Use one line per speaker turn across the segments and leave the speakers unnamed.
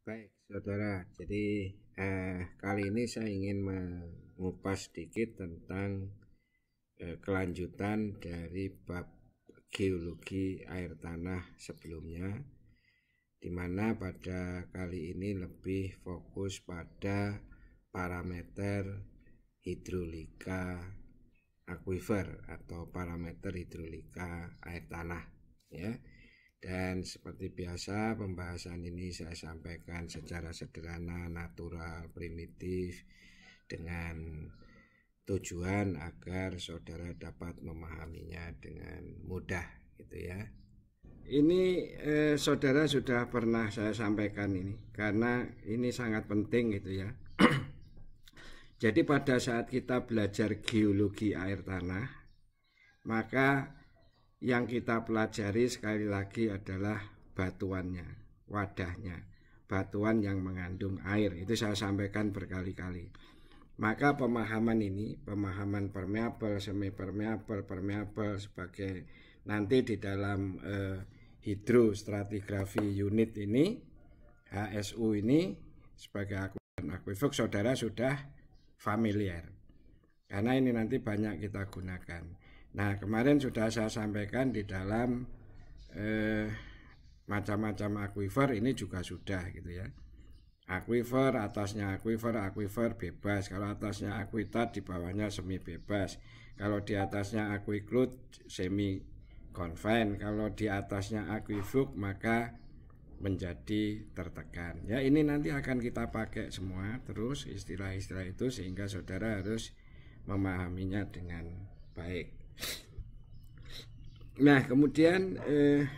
Baik, saudara. Jadi kali ini saya ingin mengupas sedikit tentang kelanjutan dari bab geologi air tanah sebelumnya, di mana pada kali ini lebih fokus pada parameter hidrolika akuifer atau parameter hidrolika air tanah, ya. Dan seperti biasa pembahasan ini saya sampaikan secara sederhana, natural, primitif, dengan tujuan agar saudara dapat memahaminya dengan mudah gitu ya. Ini saudara sudah pernah saya sampaikan ini karena ini sangat penting gitu ya. Jadi pada saat kita belajar geologi air tanah, maka yang kita pelajari sekali lagi adalah batuannya, wadahnya, batuan yang mengandung air. Itu saya sampaikan berkali-kali. Maka pemahaman ini, pemahaman permeabel, semi permeabel, permeabel sebagai nanti di dalam hidrostratigrafi unit ini, HSU ini sebagai akuifer, saudara sudah familiar. Karena ini nanti banyak kita gunakan. Nah, kemarin sudah saya sampaikan di dalam macam-macam akuifer ini juga sudah gitu ya. Akuifer, atasnya akuifer bebas. Kalau atasnya akuitat, di bawahnya semi bebas. Kalau di atasnya akuiklut, semi confine. Kalau di atasnya akuifluk, maka menjadi tertekan. Ya, ini nanti akan kita pakai semua terus istilah-istilah itu sehingga saudara harus memahaminya dengan baik. Nah, kemudian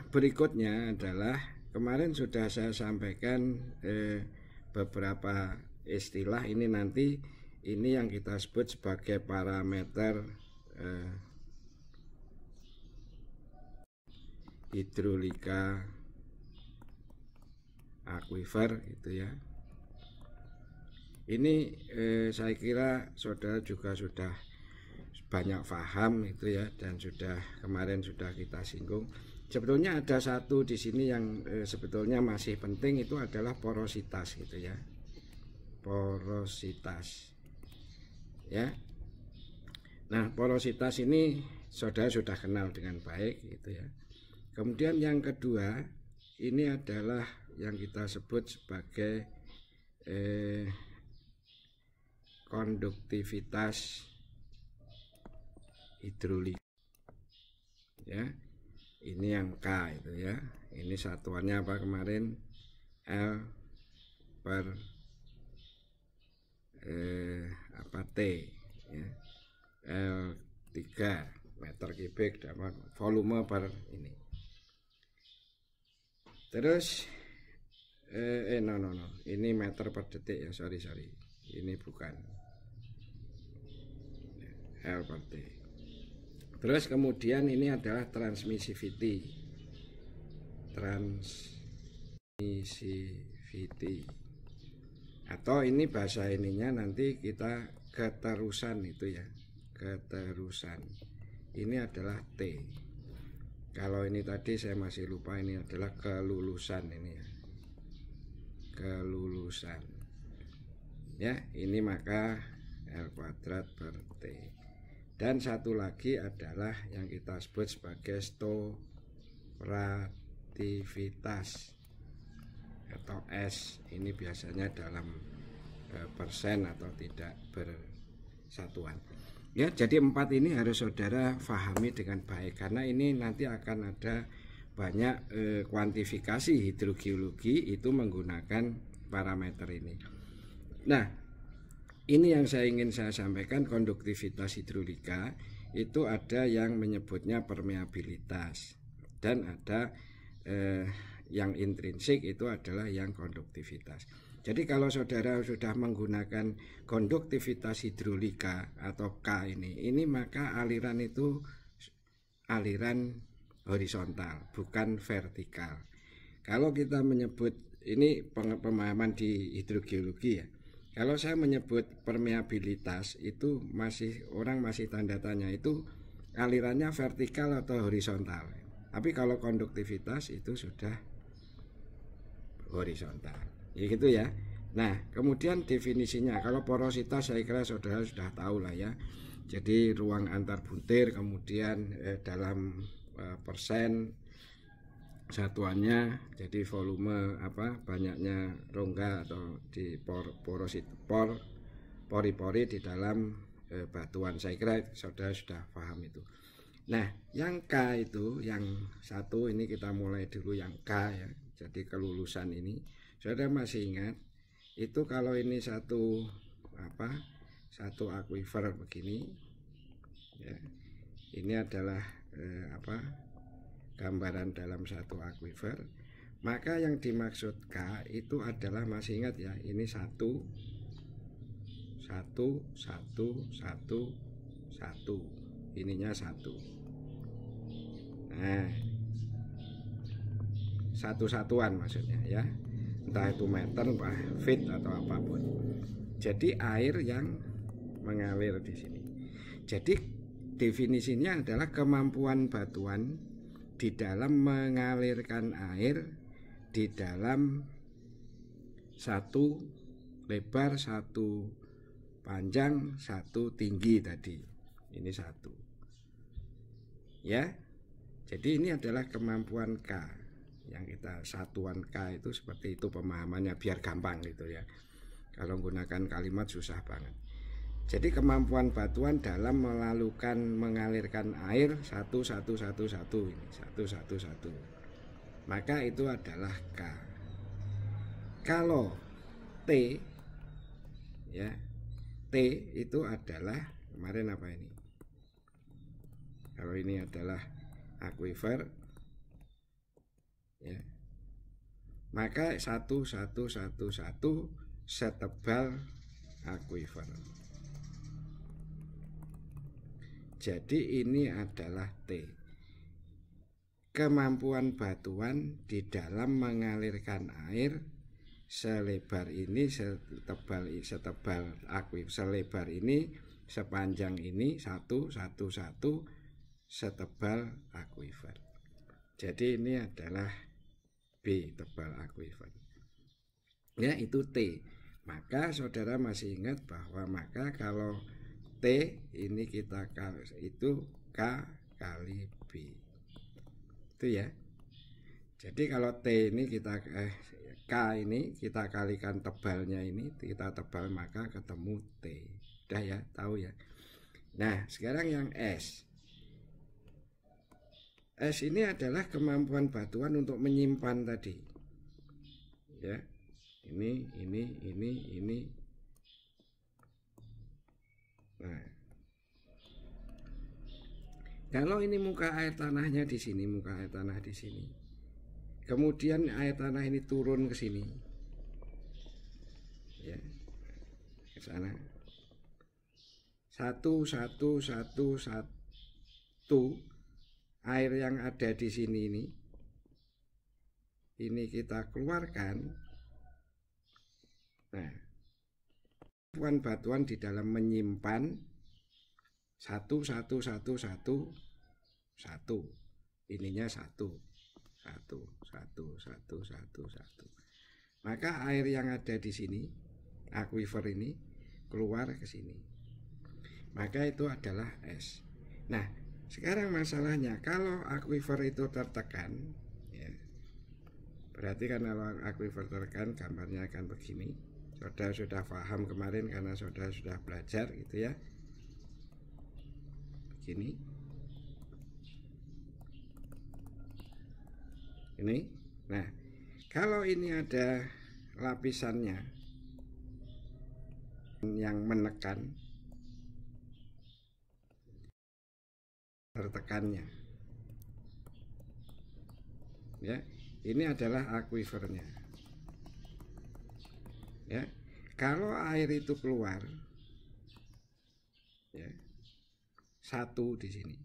berikutnya adalah kemarin sudah saya sampaikan beberapa istilah ini nanti ini yang kita sebut sebagai parameter hidrolika akuifer gitu ya. Ini saya kira saudara juga sudah banyak paham itu ya, dan sudah kemarin sudah kita singgung. Sebetulnya ada satu di sini yang sebetulnya masih penting, itu adalah porositas gitu ya. Porositas. Ya. Nah, porositas ini saudara sudah kenal dengan baik gitu ya. Kemudian yang kedua, ini adalah yang kita sebut sebagai konduktivitas hidrolika. Ya. Ini yang K itu ya. Ini satuannya apa kemarin? L per T ya. L 3 meter kubik dapat volume per ini. Terus no. Ini meter per detik ya, sorry. Ini bukan. L per T. Terus kemudian ini adalah transmissivity. Atau ini bahasa ininya nanti kita keterusan itu ya. Keterusan. Ini adalah T. Kalau ini tadi saya masih lupa, ini adalah kelulusan ini ya. Kelulusan. Ya, ini maka L kuadrat per T. Dan satu lagi adalah yang kita sebut sebagai storativitas atau S. Ini biasanya dalam persen atau tidak bersatuan. Ya, jadi 4 ini harus saudara pahami dengan baik karena ini nanti akan ada banyak kuantifikasi hidrogeologi itu menggunakan parameter ini. Nah, ini yang saya ingin saya sampaikan, konduktivitas hidrolika itu ada yang menyebutnya permeabilitas dan ada yang intrinsik itu adalah yang konduktivitas. Jadi kalau saudara sudah menggunakan konduktivitas hidrolika atau K ini maka aliran itu aliran horizontal, bukan vertikal. Kalau kita menyebut ini pemahaman di hidrogeologi ya. Kalau saya menyebut permeabilitas itu orang masih tanda tanya itu alirannya vertikal atau horizontal. Tapi kalau konduktivitas itu sudah horizontal. ya gitu ya. Nah kemudian definisinya, kalau porositas saya kira saudara sudah tahu lah ya. Jadi ruang antar butir, kemudian dalam persen satuannya, jadi volume banyaknya rongga atau di pori-pori di dalam batuan. Saya kira saudara sudah paham itu. Nah yang K itu, yang satu ini kita mulai dulu yang K ya. Jadi kelulusan ini saudara masih ingat itu, kalau ini satu aquifer begini ya, ini adalah gambaran dalam satu aquifer, maka yang dimaksud K itu adalah, masih ingat ya, ini satu, ininya satu. Nah, satu-satuan maksudnya ya, entah itu meter, feet atau apapun. Jadi air yang mengalir di sini. Jadi definisinya adalah kemampuan batuan di dalam mengalirkan air di dalam satu lebar, satu panjang, satu tinggi tadi. Ini satu. Ya. Jadi ini adalah kemampuan K. Yang kita satuan K itu seperti itu pemahamannya, biar gampang gitu ya. Kalau menggunakan kalimat susah banget. Jadi kemampuan batuan dalam mengalirkan air satu ini, satu. Maka itu adalah K. Kalau T ya, T itu adalah, kemarin apa ini? Kalau ini adalah aquifer ya, maka satu setebal aquifer. Jadi ini adalah T. Kemampuan batuan di dalam mengalirkan air selebar ini, setebal aquifer, selebar ini, sepanjang ini, satu setebal aquifer. Jadi ini adalah B, tebal aquifer. Ya, itu T. Maka saudara masih ingat bahwa maka kalau T ini kita itu K kali B. Itu ya. Jadi kalau T ini kita K ini kita kalikan tebalnya ini, kita tebal maka ketemu T. Udah ya, tahu ya. Nah, sekarang yang S. S ini adalah kemampuan batuan untuk menyimpan tadi. Ya. Ini. Nah, kalau ini muka air tanahnya di sini, muka air tanah di sini. Kemudian air tanah ini turun ke sini. Ya. Ke sana. Satu. Air yang ada di sini ini kita keluarkan. Nah, batuan di dalam menyimpan satu, ininya satu. Maka air yang ada di sini, aquifer ini keluar ke sini. Maka itu adalah S. Nah, sekarang masalahnya kalau aquifer itu tertekan, ya, berarti kan kalau aquifer tertekan gambarnya akan begini. Saudara sudah paham kemarin karena saudara sudah belajar gitu ya. Begini. Ini. Nah, kalau ini ada lapisannya yang menekan, tertekannya. Ya, ini adalah aquifernya. Ya, kalau air itu keluar, ya, satu di sini,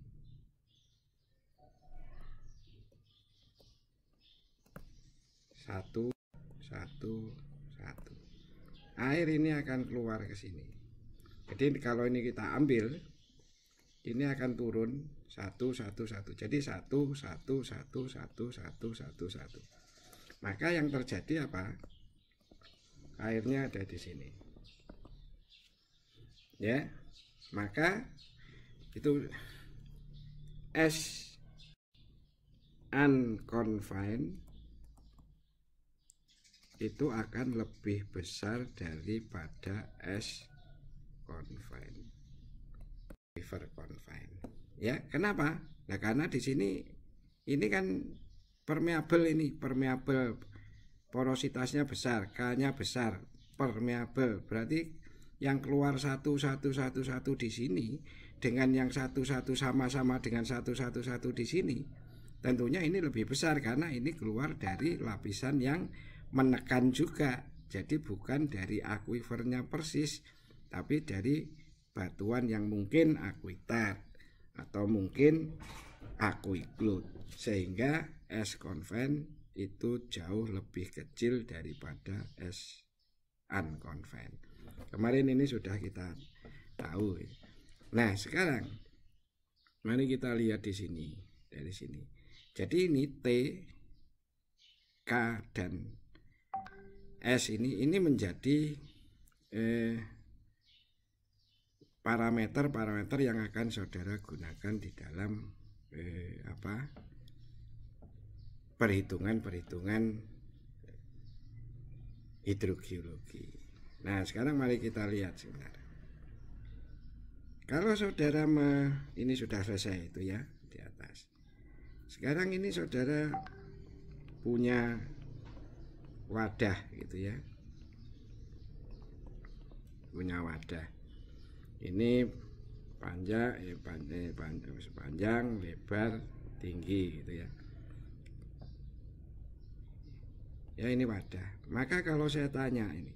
satu, air ini akan keluar ke sini. Jadi kalau ini kita ambil, ini akan turun satu. Jadi satu. Maka yang terjadi apa? airnya ada di sini. Ya, maka itu es unconfined itu akan lebih besar daripada es confined, river confined. Ya, kenapa? Nah, karena di sini ini kan permeable, ini permeable, porositasnya besar, K-nya besar, permeable. Berarti yang keluar satu di sini dengan yang satu sama-sama dengan satu di sini, tentunya ini lebih besar karena ini keluar dari lapisan yang menekan juga. Jadi bukan dari akuifernya persis, tapi dari batuan yang mungkin akuitat atau mungkin aquiclude, sehingga es confined itu jauh lebih kecil daripada es unconfined. Kemarin ini sudah kita tahu. Nah, sekarang mari kita lihat di sini, dari sini. Jadi ini T, K dan S ini menjadi parameter yang akan saudara gunakan di dalam perhitungan hidrogeologi. Nah, sekarang mari kita lihat sebentar. Kalau saudara ini sudah selesai itu ya di atas. Sekarang ini saudara punya wadah gitu ya. Punya wadah. Ini panjang, lebar, tinggi gitu ya. Ya, ini wadah. Maka kalau saya tanya ini,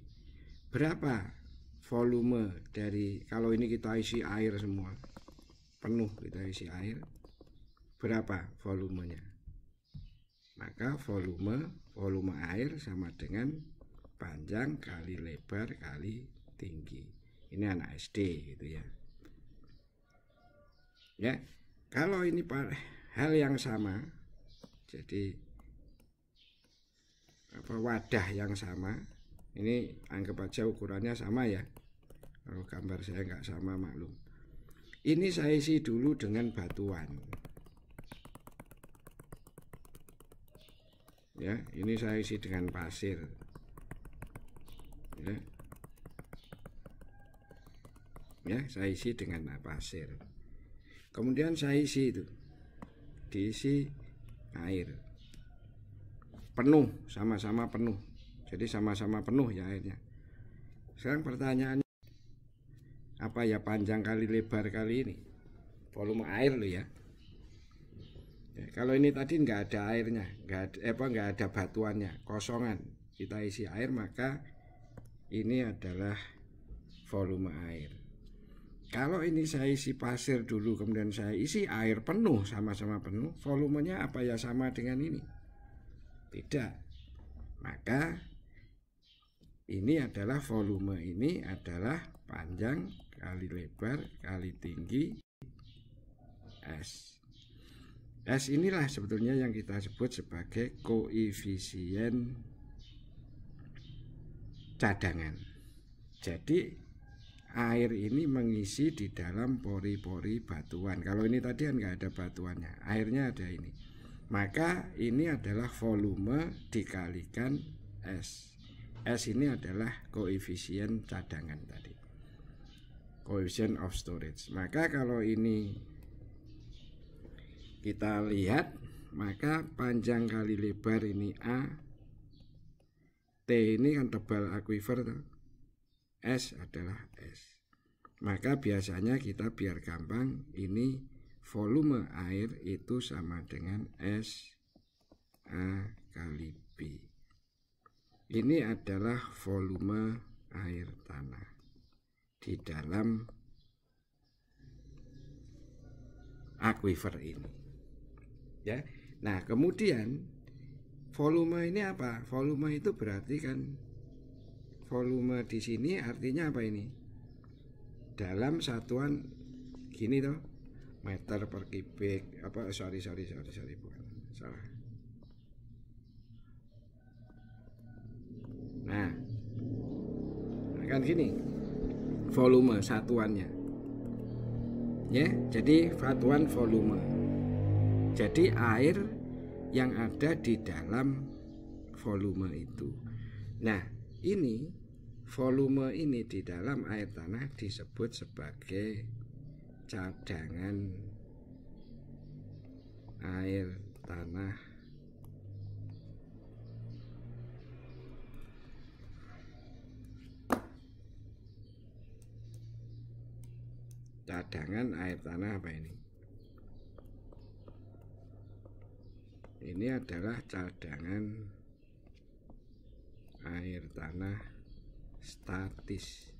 berapa volume dari, kalau ini kita isi air semua, penuh kita isi air, berapa volumenya? Maka volume air sama dengan panjang kali lebar kali tinggi. Ini anak SD gitu ya. Ya, kalau ini hal yang sama, jadi wadah yang sama, ini anggap aja ukurannya sama ya. Kalau gambar saya nggak sama maklum. Ini saya isi dulu dengan batuan. Ya, ini saya isi dengan pasir. Ya, saya isi dengan pasir. Kemudian saya isi itu, diisi air. Penuh, sama-sama penuh. Jadi sama-sama penuh ya airnya. Sekarang pertanyaannya, apa ya panjang kali lebar kali ini? Volume air loh ya. Kalau ini tadi nggak ada airnya, nggak ada batuannya, kosongan. Kita isi air, maka ini adalah volume air. Kalau ini saya isi pasir dulu, kemudian saya isi air penuh, sama-sama penuh, volumenya apa ya sama dengan ini? Tidak. Maka ini adalah volume, ini adalah panjang kali lebar kali tinggi S. S inilah sebetulnya yang kita sebut sebagai koefisien cadangan. Jadi air ini mengisi di dalam pori-pori batuan. Kalau ini tadi kan nggak ada batuannya, airnya ada ini. Maka ini adalah volume dikalikan S. S ini adalah koefisien cadangan tadi, coefficient of storage. Maka kalau ini kita lihat, maka panjang kali lebar ini A, T ini kan tebal aquifer, S adalah S. Maka biasanya kita biar gampang, ini volume air itu sama dengan S A kali B. Ini adalah volume air tanah di dalam aquifer ini. Ya. Nah, kemudian volume ini apa? Volume itu berarti kan volume di sini artinya apa ini? Dalam satuan gini toh, meter per kubik, sorry bukan, salah. Nah, kan gini volume satuannya ya, jadi satuan volume. Jadi air yang ada di dalam volume itu. Nah, ini volume ini di dalam air tanah disebut sebagai cadangan air tanah. Cadangan air tanah apa ini? Ini adalah cadangan air tanah statis.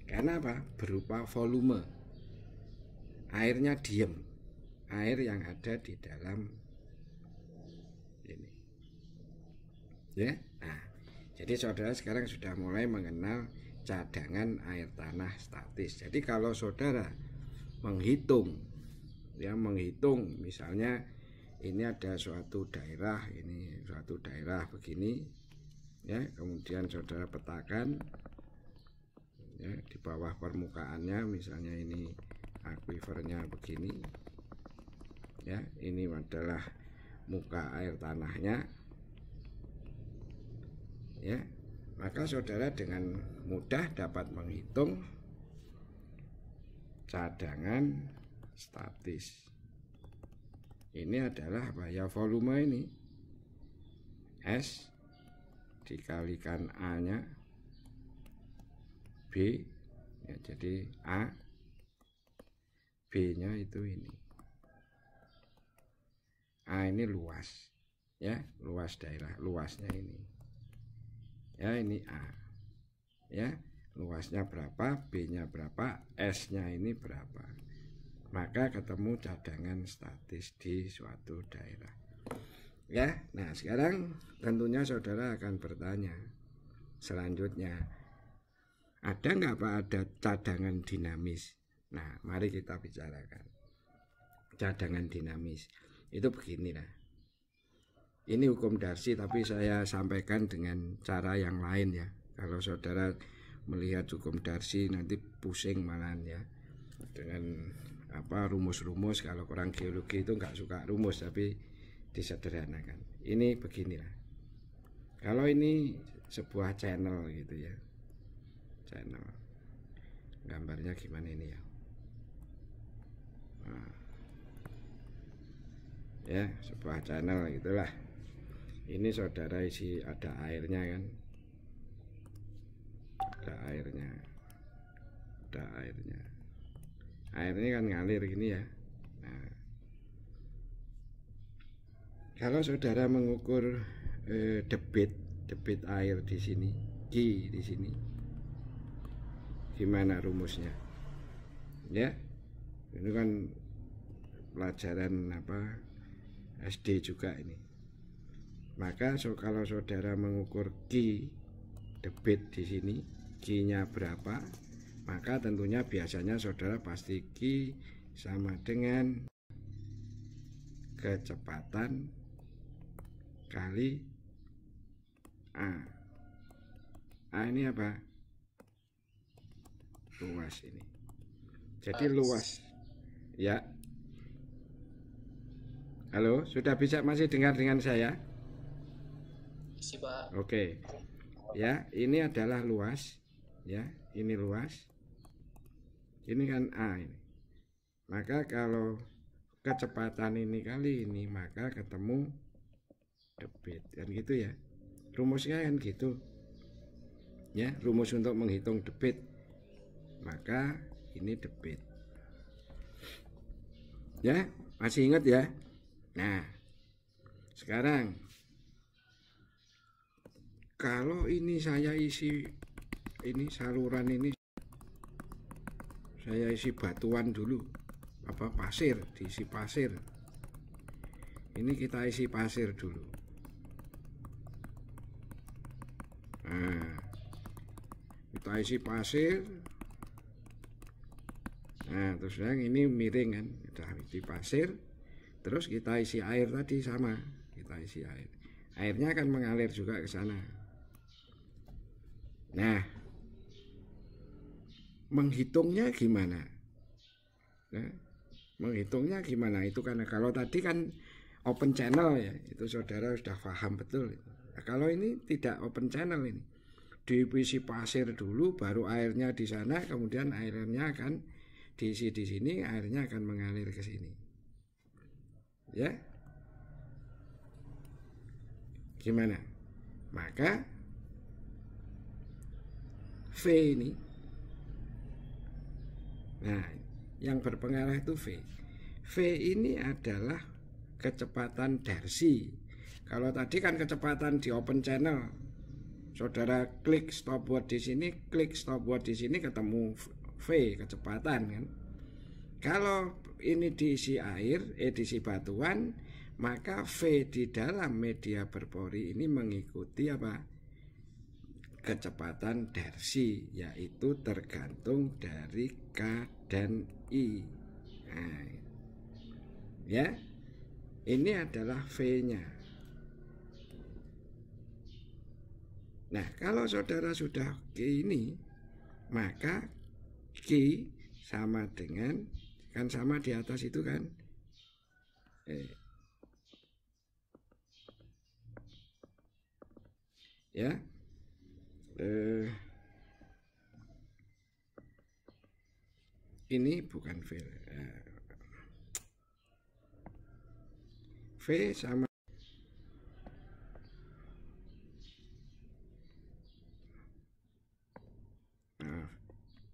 Karena apa? Berupa volume. Airnya diem. Air yang ada di dalam ini. Ya. Nah, jadi saudara sekarang sudah mulai mengenal cadangan air tanah statis. Jadi kalau saudara menghitung misalnya ini ada suatu daerah, ini suatu daerah begini ya, kemudian saudara petakan ya, di bawah permukaannya misalnya ini akuifernya begini ya, ini adalah muka air tanahnya ya, maka saudara dengan mudah dapat menghitung cadangan statis. Ini adalah apa ya, volume ini S dikalikan A nya B ya, jadi A, B nya itu ini. A ini luas ya, luas daerah, luasnya ini ya, ini A ya, luasnya berapa, B nya berapa, S nya ini berapa, maka ketemu cadangan statis di suatu daerah ya. Nah sekarang tentunya saudara akan bertanya selanjutnya, ada nggak Pak ada cadangan dinamis? Nah mari kita bicarakan cadangan dinamis. Itu beginilah, ini hukum Darcy tapi saya sampaikan dengan cara yang lain ya. Kalau saudara melihat hukum Darcy nanti pusing malahan ya dengan apa rumus-rumus. Kalau orang geologi itu nggak suka rumus tapi disederhanakan. Ini beginilah, kalau ini sebuah channel gitu ya, channel, gambarnya gimana ini ya, nah, ya sebuah channel gitulah. Ini saudara isi ada airnya kan, ada airnya, ada airnya. Airnya kan ngalir gini ya. Nah, kalau saudara mengukur debit air di sini, Q di sini, gimana rumusnya? Ya, ini kan pelajaran apa SD juga ini. Maka kalau saudara mengukur Q debit di sini, Q-nya berapa? Maka tentunya biasanya saudara pasti Q sama dengan kecepatan kali A. A ini apa? Luas ini. Jadi luas. Ya. Halo, sudah bisa masih dengar dengan saya? Oke. Ya, ini adalah luas. Ya, ini luas. Ini kan A ini. Maka kalau kecepatan ini kali ini, maka ketemu debit. Kan gitu ya. Rumusnya kan gitu. Ya, rumus untuk menghitung debit. Maka ini debit. Ya, masih ingat ya? Nah, sekarang kalau ini saya isi ini saluran ini, saya isi batuan dulu, apa pasir, diisi pasir. Ini kita isi pasir dulu. Nah, kita isi pasir. Nah, terus yang ini miring kan, kita isi pasir. Terus kita isi air tadi sama, kita isi air. Airnya akan mengalir juga ke sana. Nah, menghitungnya gimana? Nah, menghitungnya gimana? Itu karena kalau tadi kan open channel ya, itu saudara sudah paham betul. Nah, kalau ini tidak open channel, ini diisi pasir dulu, baru airnya di sana, kemudian airnya akan diisi di sini, airnya akan mengalir ke sini. Ya, gimana? Maka V ini, nah yang berpengaruh itu V. V ini adalah kecepatan Darcy. Kalau tadi kan kecepatan di open channel, saudara klik stopwatch di sini, klik stopwatch di sini, ketemu V kecepatan kan. Kalau ini diisi air, diisi batuan, maka V di dalam media berpori ini mengikuti apa? Kecepatan Darcy, yaitu tergantung dari K dan I. Nah, ya, ini adalah V-nya. Nah, kalau saudara sudah Q ini, maka Q sama dengan, kan sama di atas itu kan, ya, ini bukan V. V sama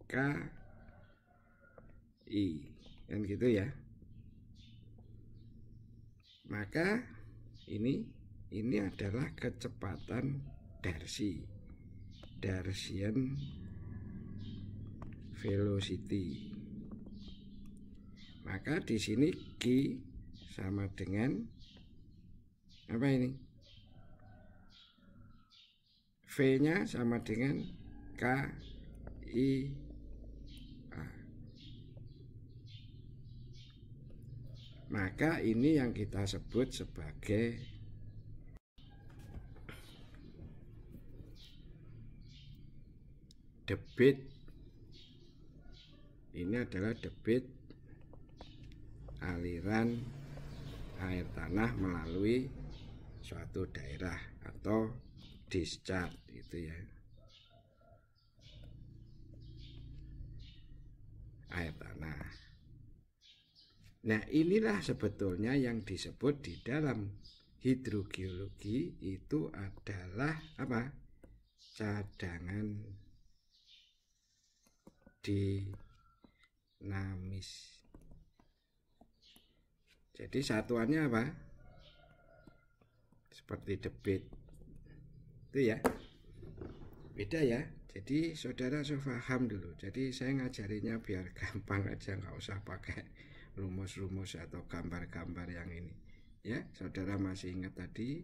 K I, kan gitu ya. Maka ini adalah kecepatan Darcy, Darcian velocity. Maka di sini Q sama dengan apa ini? V-nya sama dengan K I A. Maka ini yang kita sebut sebagai debit. Ini adalah debit aliran air tanah melalui suatu daerah atau discharge itu ya, air tanah. Nah, inilah sebetulnya yang disebut di dalam hidrogeologi itu adalah apa? Cadangan dinamis. Jadi satuannya apa? Seperti debit. Itu ya. Beda ya. Jadi saudara harus paham dulu. Jadi saya ngajarinya biar gampang aja, nggak usah pakai rumus-rumus atau gambar-gambar yang ini. Ya, saudara masih ingat tadi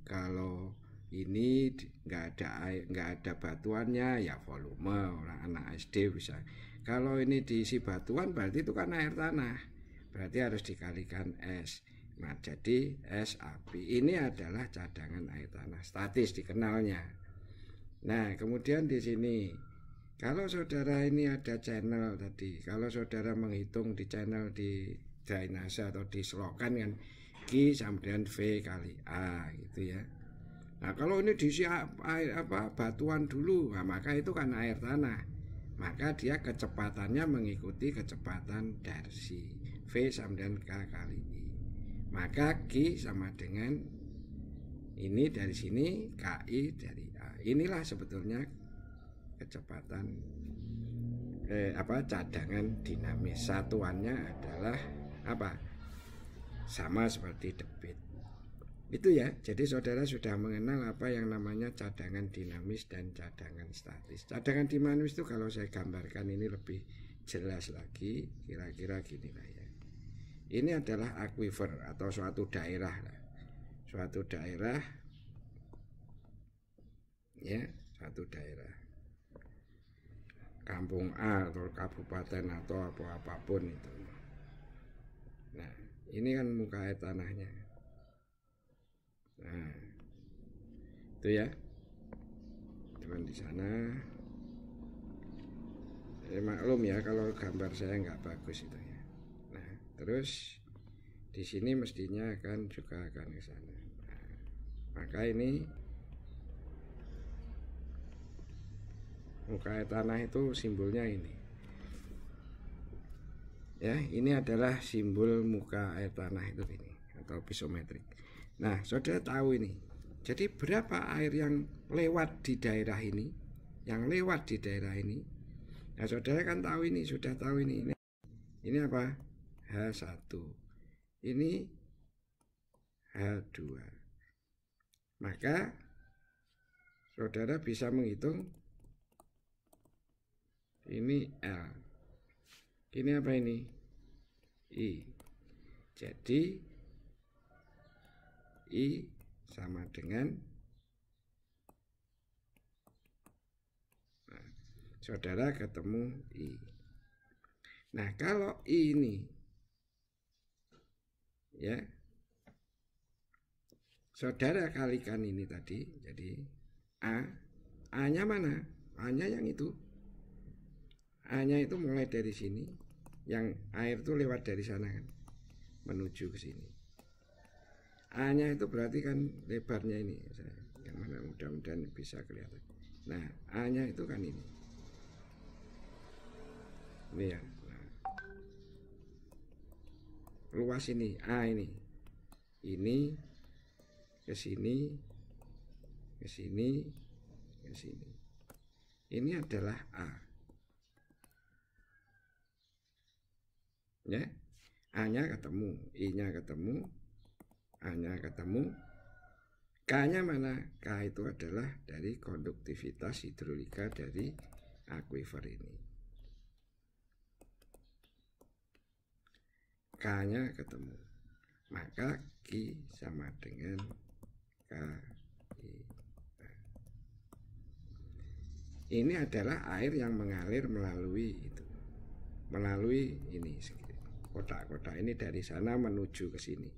kalau ini nggak ada batuannya ya volume, orang anak SD bisa. Kalau ini diisi batuan berarti itu kan air tanah, berarti harus dikalikan S. Nah, jadi S api ini adalah cadangan air tanah statis dikenalnya. Nah, kemudian di sini kalau saudara ini ada channel tadi, kalau saudara menghitung di channel di drainase atau di selokan kan Q sama dengan V kali A gitu ya. Nah, kalau ini diisi air batuan dulu, nah, maka itu kan air tanah. Maka dia kecepatannya mengikuti kecepatan Darcy. V sama dengan K kali I. Maka Q sama dengan ini dari sini, KI dari A. Inilah sebetulnya kecepatan cadangan dinamis. Satuannya adalah apa? Sama seperti debit. Itu ya. Jadi saudara sudah mengenal apa yang namanya cadangan dinamis dan cadangan statis. Cadangan dinamis itu kalau saya gambarkan ini lebih jelas lagi, kira-kira gini lah ya. Ini adalah aquifer atau suatu daerah lah. Suatu daerah ya, satu daerah kampung A atau kabupaten atau apapun itu. Nah, ini kan muka air tanahnya. Nah, itu ya. teman-teman di sana. Maklum ya kalau gambar saya nggak bagus itu ya. Nah, terus di sini mestinya juga akan ke sana. Nah, maka ini muka air tanah itu simbolnya ini. Ya, ini adalah simbol muka air tanah itu ini atau pisometrik. Nah, saudara tahu ini. Jadi berapa air yang lewat di daerah ini? Yang lewat di daerah ini. Nah, saudara kan tahu ini, sudah tahu ini. Ini apa? H1. Ini H2. Maka saudara bisa menghitung ini L. Ini apa ini? I. Jadi I sama dengan, nah, saudara ketemu I. Nah, kalau I ini ya, saudara kalikan ini tadi, jadi A-nya mana? A-nya yang itu. A-nya itu mulai dari sini, yang air itu lewat dari sana kan, menuju ke sini. A-nya itu berarti kan lebarnya ini, yang mana mudah-mudahan bisa kelihatan. Nah, A-nya itu kan ini. Ini ya. Nah, luas ini, A ini. Ini ke sini, ke sini, ke sini. Ini adalah A. Ya, A-nya ketemu, I-nya ketemu, A-nya ketemu, K-nya mana? K itu adalah dari konduktivitas hidrolika dari akuifer ini. K-nya ketemu, maka Q sama dengan KI. Ini adalah air yang mengalir melalui itu, melalui ini kotak-kotak ini dari sana menuju ke sini.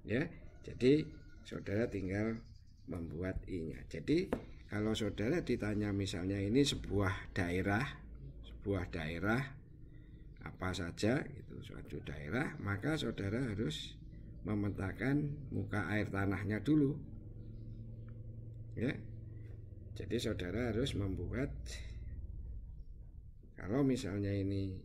Ya, jadi saudara tinggal membuat I-nya. Jadi kalau saudara ditanya misalnya ini sebuah daerah apa saja itu suatu daerah, maka saudara harus memetakan muka air tanahnya dulu. Ya. Jadi saudara harus membuat, kalau misalnya ini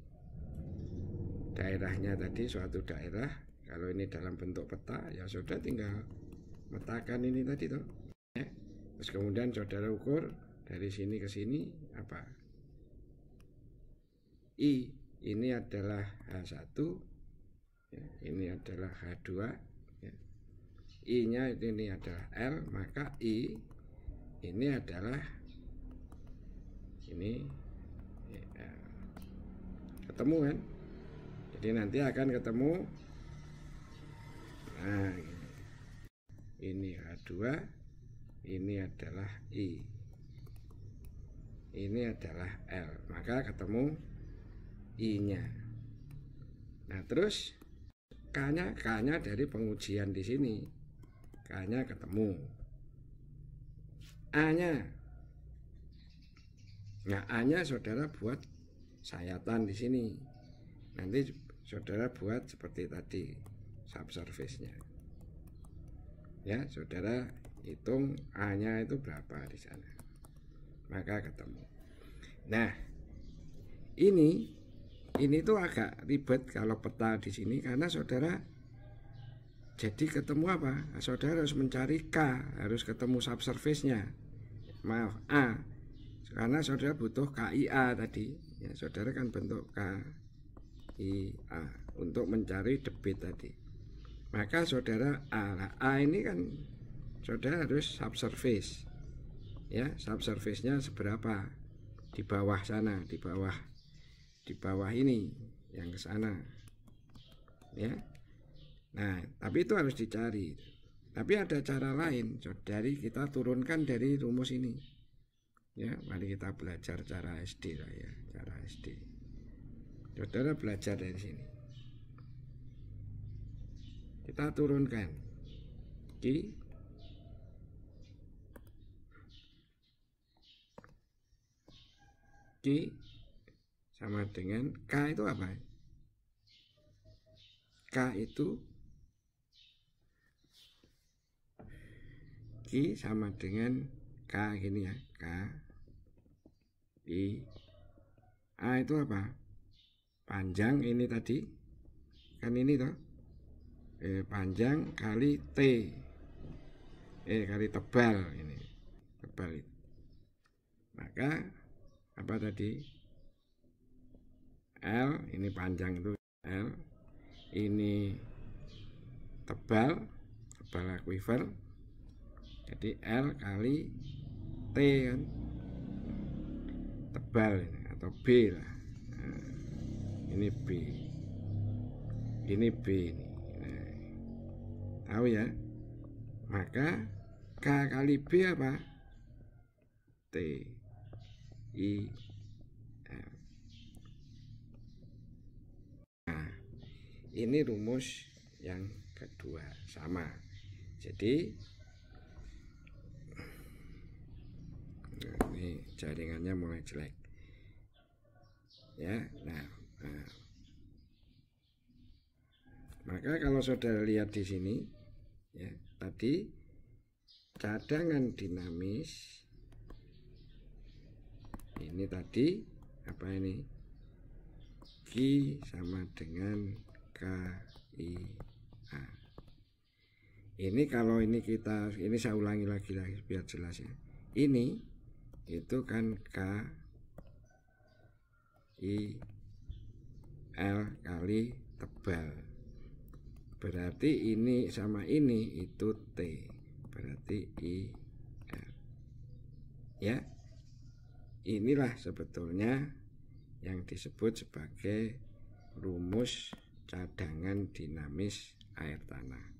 daerahnya tadi suatu daerah, kalau ini dalam bentuk peta, ya saudara tinggal metakan ini tadi tuh. Ya. Terus kemudian saudara ukur dari sini ke sini apa? I ini adalah H1, ya, ini adalah H2, ya. I-nya ini adalah L, maka I ini adalah ini ya, ketemu kan? Jadi nanti akan ketemu. Nah, ini H2, ini adalah I, ini adalah L, maka ketemu I-nya. Nah, terus K-nya dari pengujian di sini, K-nya ketemu. A-nya, nah A-nya saudara buat sayatan di sini. Nanti saudara buat seperti tadi subsurface-nya. Ya, saudara hitung A-nya itu berapa di sana, maka ketemu. Nah, ini tuh agak ribet kalau peta di sini karena saudara jadi ketemu apa? Saudara harus mencari K, harus ketemu subsurface-nya. Maaf, A, karena saudara butuh KIA tadi. Ya, saudara kan bentuk KIA untuk mencari debit tadi. Maka saudara A ini kan saudara harus subsurface. Ya, subsurface-nya seberapa? Di bawah sana, di bawah ini yang ke sana. Ya. Nah, tapi itu harus dicari. Tapi ada cara lain, dari kita turunkan dari rumus ini. Ya, mari kita belajar cara SD lah ya, cara SD. Saudara belajar dari sini. Kita turunkan Q Q sama dengan K itu apa? K itu Q sama dengan K gini ya, K I A itu apa? Panjang ini tadi kan ini toh, panjang kali T, kali tebal ini, tebal itu. Maka apa tadi? L ini panjang itu L, ini tebal aquifer, jadi L kali T kan, tebal ini, atau B lah. Nah, ini B, ini B ini. Nah, tahu ya? Maka K kali B apa? T I L. Nah, ini rumus yang kedua sama. Jadi ini jaringannya mulai jelek ya. Nah, maka kalau saudara lihat di sini ya, tadi cadangan dinamis ini tadi apa ini? Q sama dengan KIA. Ini kalau ini kita, ini saya ulangi lagi biar jelas ya. Ini itu kan KIL kali tebal. Berarti ini sama ini itu T. Berarti IL. Ya. Inilah sebetulnya yang disebut sebagai rumus cadangan dinamis air tanah.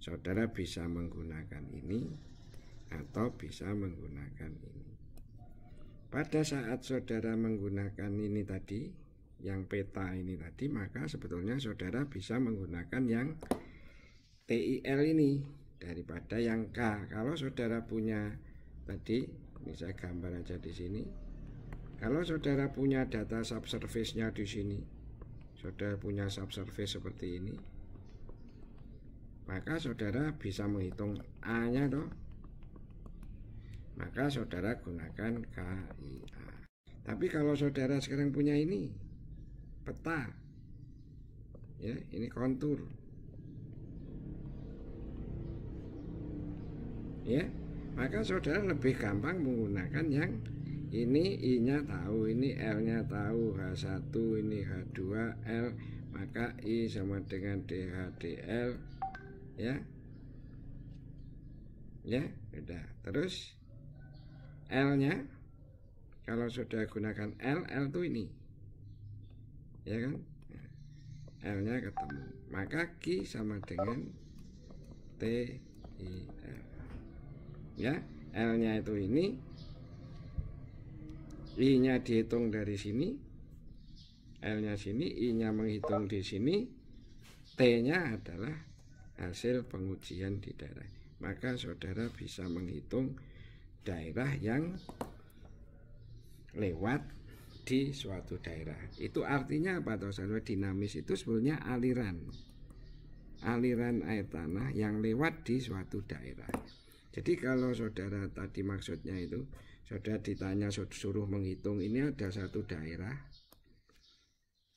Saudara bisa menggunakan ini atau bisa menggunakan ini. Pada saat saudara menggunakan ini tadi, yang peta ini tadi, maka sebetulnya saudara bisa menggunakan yang TIL ini daripada yang K. Kalau saudara punya tadi, ini saya gambar aja di sini. Kalau saudara punya data subsurface-nya di sini, saudara punya subsurface seperti ini, maka saudara bisa menghitung A-nya toh. Maka saudara gunakan KIA. Tapi kalau saudara sekarang punya ini peta, ya, ini kontur, ya, maka saudara lebih gampang menggunakan yang ini I-nya tahu, ini L-nya tahu, H1, ini H2L, maka I sama dengan DHDL, ya. Ya, sudah. Terus L-nya kalau sudah gunakan L itu ini. Ya kan? L-nya ketemu. Maka Q sama dengan TIL. Ya, L-nya itu ini, I-nya dihitung dari sini, L-nya sini, I-nya menghitung di sini, T-nya adalah hasil pengujian di daerah. Maka saudara bisa menghitung daerah yang lewat di suatu daerah. Itu artinya apa toh saudara? Dinamis itu sebenarnya aliran air tanah yang lewat di suatu daerah. Jadi kalau saudara tadi maksudnya itu, saudara ditanya suruh menghitung ini ada satu daerah,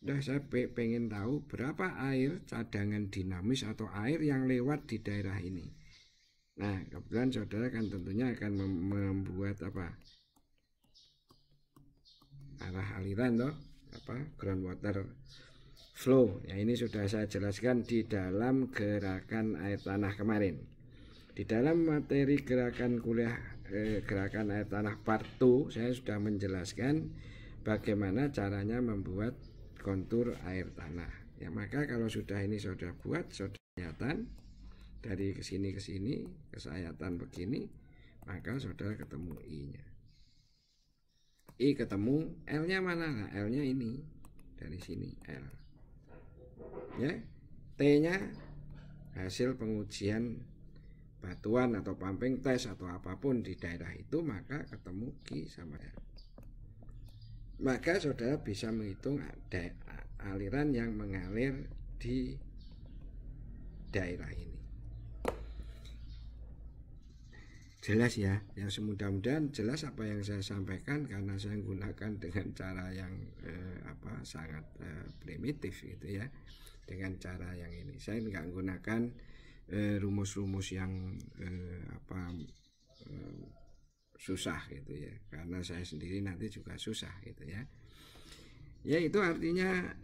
udah saya pengen tahu berapa air cadangan dinamis atau air yang lewat di daerah ini. Nah, kebetulan saudara kan tentunya akan membuat apa? Arah aliran toh, groundwater flow. Ya, ini sudah saya jelaskan di dalam gerakan air tanah kemarin. Di dalam materi gerakan kuliah gerakan air tanah part 2 saya sudah menjelaskan bagaimana caranya membuat kontur air tanah. Ya, maka kalau sudah ini saudara buat, saudara sayatan dari kesini ke sini, kesayatan begini, maka saudara ketemu I-nya. I ketemu, L-nya mana? Nah, L-nya ini dari sini L. Ya, T-nya hasil pengujian batuan atau pumping test atau apapun di daerah itu, maka ketemu Q sama L. maka saudara bisa menghitung aliran yang mengalir di daerah ini. Jelas ya, yang semudah-mudahan jelas apa yang saya sampaikan, karena saya gunakan dengan cara yang sangat primitif gitu ya, dengan cara yang ini. Saya nggak gunakan rumus-rumus yang susah gitu ya, karena saya sendiri nanti juga susah gitu ya. Ya, itu artinya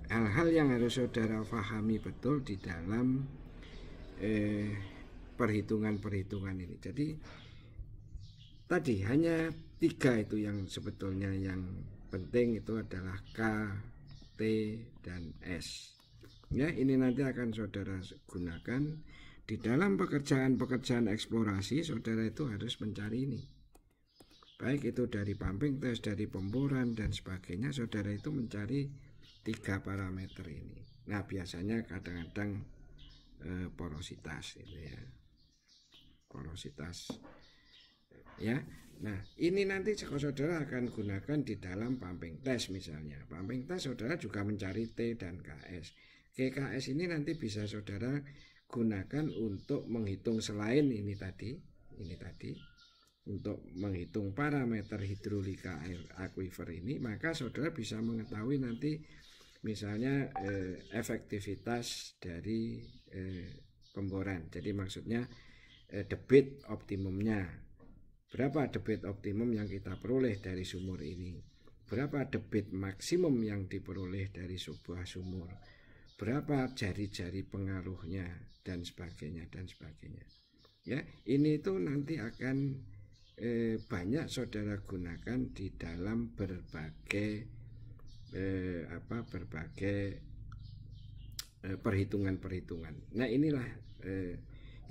hal-hal yang harus saudara pahami betul di dalam perhitungan-perhitungan ini. Jadi tadi hanya 3 itu yang sebetulnya yang penting, itu adalah K, T, dan S. Ya, ini nanti akan saudara gunakan di dalam pekerjaan-pekerjaan eksplorasi. Saudara itu harus mencari ini, baik itu dari pumping test, dari pemboran dan sebagainya. Saudara itu mencari 3 parameter ini. Nah, biasanya kadang-kadang porositas itu ya, porositas ya. Nah, ini nanti saudara akan gunakan di dalam pumping test misalnya. Pumping test saudara juga mencari T dan KS. KS ini nanti bisa saudara gunakan untuk menghitung selain ini tadi untuk menghitung parameter hidrolika air aquifer ini. Maka saudara bisa mengetahui nanti misalnya efektivitas dari pemboran. Jadi maksudnya debit optimumnya, berapa debit optimum yang kita peroleh dari sumur ini, berapa debit maksimum yang diperoleh dari sebuah sumur, berapa jari-jari pengaruhnya, dan sebagainya dan sebagainya. Ya, ini itu nanti akan banyak saudara gunakan di dalam berbagai perhitungan-perhitungan. Nah, inilah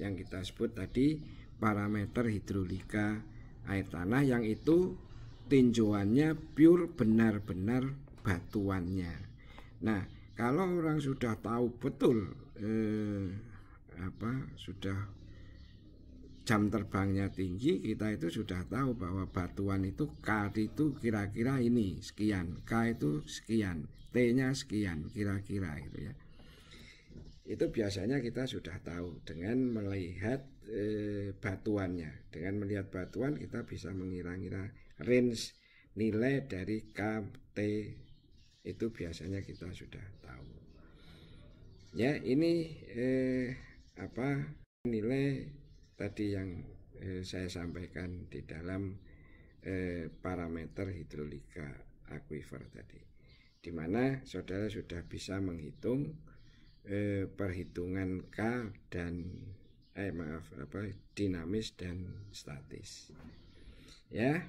yang kita sebut tadi parameter hidrolika air tanah, yang itu tinjauannya pure, benar-benar batuannya. Nah, kalau orang sudah tahu betul sudah jam terbangnya tinggi, kita itu sudah tahu bahwa batuan itu K itu kira-kira ini sekian, K itu sekian, T-nya sekian kira-kira gitu ya. Itu biasanya kita sudah tahu dengan melihat batuannya. Dengan melihat batuan kita bisa mengira-ngira range nilai dari K, T, itu biasanya kita sudah tahu. Ya, ini nilai tadi yang saya sampaikan di dalam parameter hidrolika aquifer tadi, di mana saudara sudah bisa menghitung perhitungan K dan dinamis dan statis. Ya.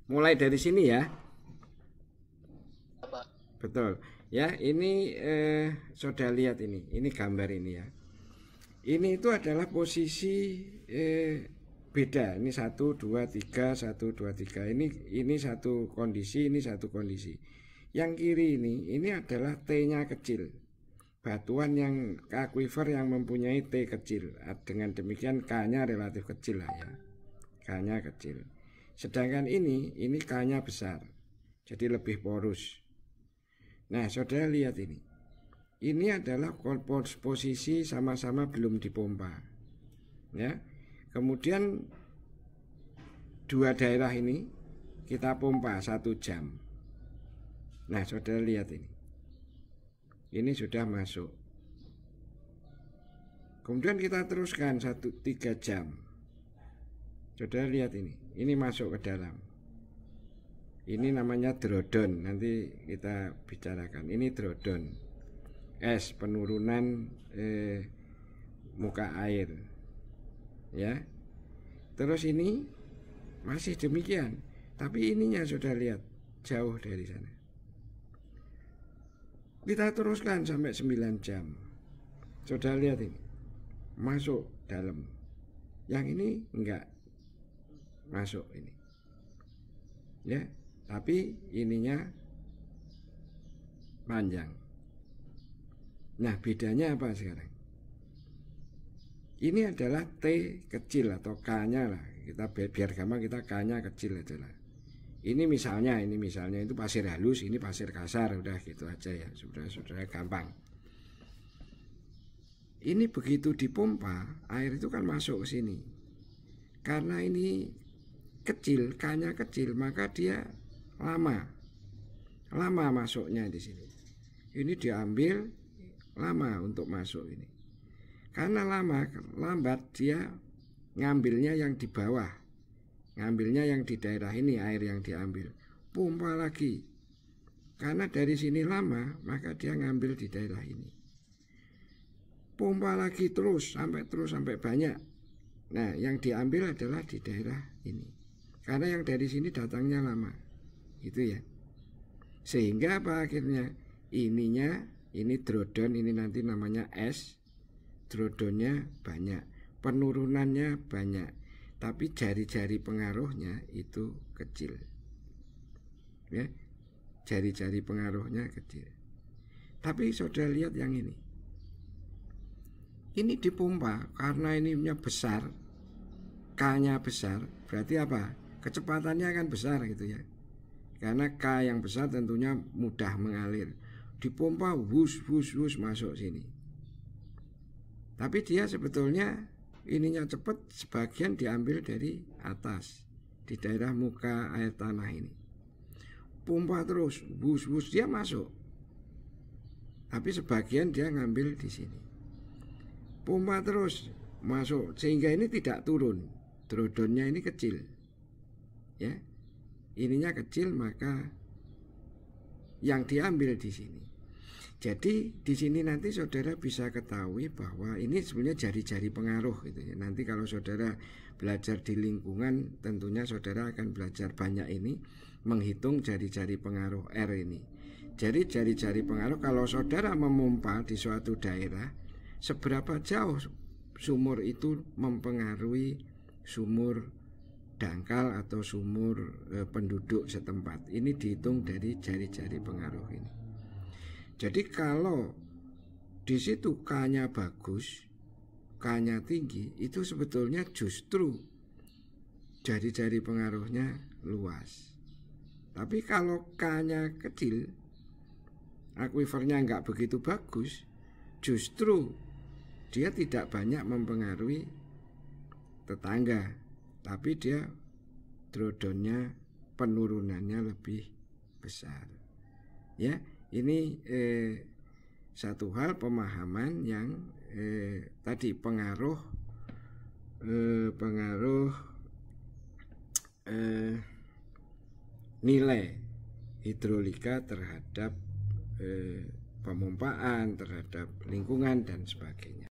Mulai dari sini ya. Betul. Ya, ini saudara lihat ini gambar ini ya. Ini itu adalah posisi beda. Ini 1 2 3 1 2 3. Ini satu kondisi, ini satu kondisi. Yang kiri ini adalah T-nya kecil. Batuan yang aquifer yang mempunyai T kecil. Dengan demikian K-nya relatif kecil lah ya. K-nya kecil. Sedangkan ini K-nya besar, jadi lebih porus. Nah, saudara lihat ini. Ini adalah posisi sama-sama belum dipompa. Ya. Kemudian dua daerah ini kita pompa 1 jam. Nah, saudara lihat ini. Ini sudah masuk. Kemudian kita teruskan 3 jam. Saudara lihat ini masuk ke dalam. Ini namanya drawdown, nanti kita bicarakan. Ini drawdown. es, penurunan muka air. Ya. Terus ini masih demikian, tapi ininya sudah lihat jauh dari sana. Kita teruskan sampai 9 jam. Sudah lihat ini, masuk dalam. Yang ini enggak masuk ini. Ya, tapi ininya panjang. Nah, bedanya apa sekarang? Ini adalah T kecil atau K-nya lah. Kita biar gampang, kita K-nya kecil aja lah. Ini misalnya itu pasir halus, ini pasir kasar, udah gitu aja ya, sudah gampang. Ini begitu dipompa, air itu kan masuk ke sini. Karena ini kecil, K-nya kecil, maka dia lama masuknya di sini. Ini diambil lama untuk masuk ini. Karena lambat dia ngambilnya yang di bawah. Ngambilnya yang di daerah ini, air yang diambil. Pompa lagi. Karena dari sini lama, maka dia ngambil di daerah ini. Pompa lagi terus sampai banyak. Nah, yang diambil adalah di daerah ini. Karena yang dari sini datangnya lama. Gitu ya. Sehingga apa akhirnya? Ini drodon, ini nanti namanya es. Drodonnya banyak. Penurunannya banyak. Tapi jari-jari pengaruhnya itu kecil. Ya, jari-jari pengaruhnya kecil. Tapi saudara lihat yang ini. Ini dipompa karena ininya besar, K-nya besar, berarti apa? Kecepatannya akan besar gitu ya. Karena K yang besar tentunya mudah mengalir. Dipompa wus masuk sini. Tapi dia sebetulnya ininya cepat, sebagian diambil dari atas di daerah muka air tanah ini. Pompa terus, bus dia masuk. Tapi sebagian dia ngambil di sini. Pompa terus masuk sehingga ini tidak turun. Drodonnya ini kecil. Ya. Ininya kecil, maka yang diambil di sini. Jadi di sini nanti saudara bisa ketahui bahwa ini sebenarnya jari-jari pengaruh gitu ya. Nanti kalau saudara belajar di lingkungan, tentunya saudara akan belajar banyak ini menghitung jari-jari pengaruh R ini. Jadi jari-jari pengaruh kalau saudara memompa di suatu daerah, seberapa jauh sumur itu mempengaruhi sumur dangkal atau sumur penduduk setempat. Ini dihitung dari jari-jari pengaruh ini. Jadi kalau di situ K-nya bagus, K-nya tinggi, itu sebetulnya justru jari-jari pengaruhnya luas. Tapi kalau K-nya kecil, akuifernya nggak begitu bagus, justru dia tidak banyak mempengaruhi tetangga, tapi dia drodonnya penurunannya lebih besar. Ya. Ini satu hal pemahaman yang tadi pengaruh nilai hidrolika terhadap pemompaan, terhadap lingkungan dan sebagainya.